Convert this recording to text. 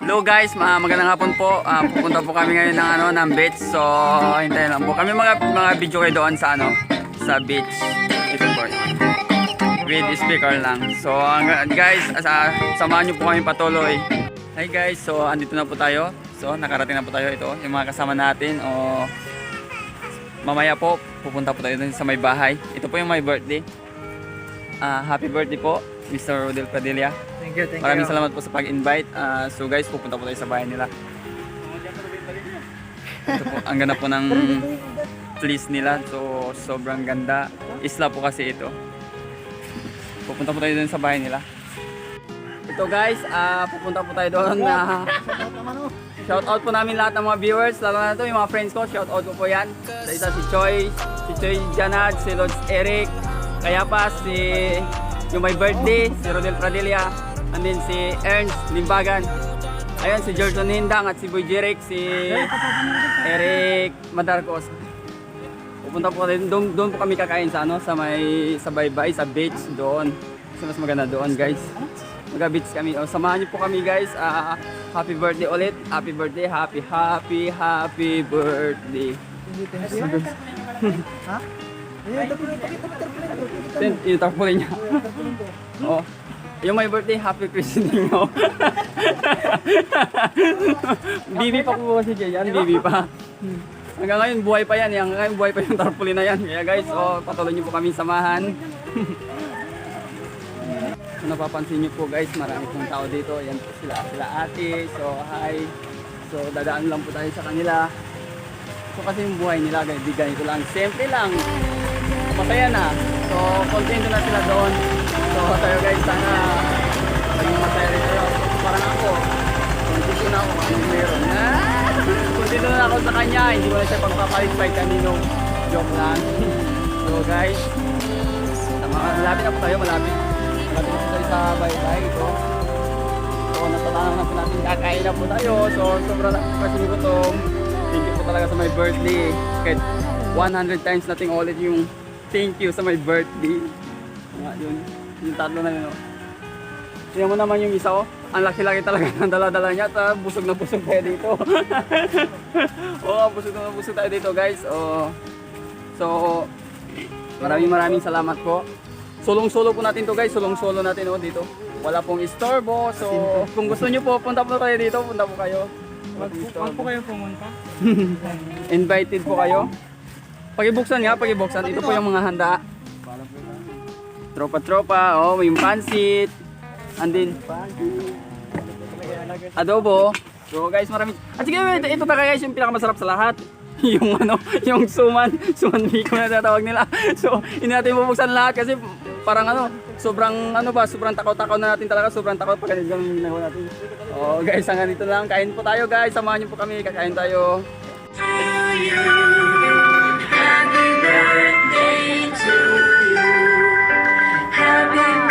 Hello guys, magandang hapon po. Pupunta po kami ngayon ng beach. So, hintayin lang po. Kami mga video kayo doon sa sa beach. Ito po. With speaker lang. So, guys, samahan niyo po kami patuloy. Hi guys, so andito na po tayo. So, nakarating na po tayo ito. Yung mga kasama natin. Mamaya po, pupunta po tayo dun sa may bahay. Ito po yung my birthday. Happy birthday po, Mr. Rodel Padilla. Thank you. Maraming salamat po sa pag-invite. So guys, pupunta po tayo sa bahay nila. Ito po, ang ganda po ng place nila. So sobrang ganda. Isla po kasi ito. Pupunta po tayo dun sa bahay nila. Ito guys, pupunta po tayo doon. Shout out po namin lahat ng mga viewers, lalo na ito yung mga friends ko. Shout out ko po yan. Sa isa si Choi Janad, si Lods Eric, kaya pa yung my birthday, si Rodel Pradilla, and then si Ernst Limbagan. Ayun, si Jordan Hindang at si Boy Jeric, si Eric Madarcos. Pupunta po tayo doon po kami kakain sa sa baybay, sa beach doon. Kasi mas maganda doon, guys. Mag-beach kami. Samahan niyo po kami, guys. Happy birthday ulit. Happy birthday. Happy birthday. Ha? Yung tarpaulin niya. Oh. Yung my birthday, happy christening mo. Bibi pa po kasi yan, bibi pa. Hanggang ngayon buhay pa yan, hanggang ngayon buhay pa yung tarpaulin na yan. Kaya guys, patuloy niyo po kami samahan. Kung napapansin niyo po guys, marami pong tao dito. Ayan po sila ate. So hi. So dadaan lang po tayo sa kanila. So kasi yung buhay nila, ganito lang. Simple lang. Masaya na. So contento na sila doon. So tayo guys, sana maging masaya rin tayo. Parang ako, contento na ako kung meron. Contento na ako sa kanya. Hindi ko na siya pagpapalit kanino. Joke lang. So guys, malapit na po tayo, malapit na po tayo sa baybay ito. So natatanaw na po natin, kakain na po tayo. So sobrang kasi gutom. Thank you po talaga sa my birthday. Kahit 100 times nating ulit yung thank you sa my birthday. Yung tatlo na yun. Tingnan mo naman yung isa ang laki-laki talaga ng dala-dala niya. At busog na busog tayo dito. Busog tayo dito guys. So maraming salamat po. Solong-solo po natin to guys. Solong-solo natin dito. Wala pong istorbo. So kung gusto niyo po, punta po kayo dito. Punta po kayo. Wag po kayo pumunta. Invited po kayo. Pakibuksan. Ito po yung mga handa. Tropa-tropa. May pansit. And then adobo. So guys, maraming. At sige, ito na guys yung pinakamasarap sa lahat. yung suman biko na tatawag nila. So, hindi natin bubuksan lahat kasi parang sobrang takaw-takaw na natin talaga, sobrang takaw pag ganito yung ginagawa natin. Guys, hanggang dito lang. Kain po tayo guys, samahan niyo po kami, kakain tayo. Happy birthday to you. Happy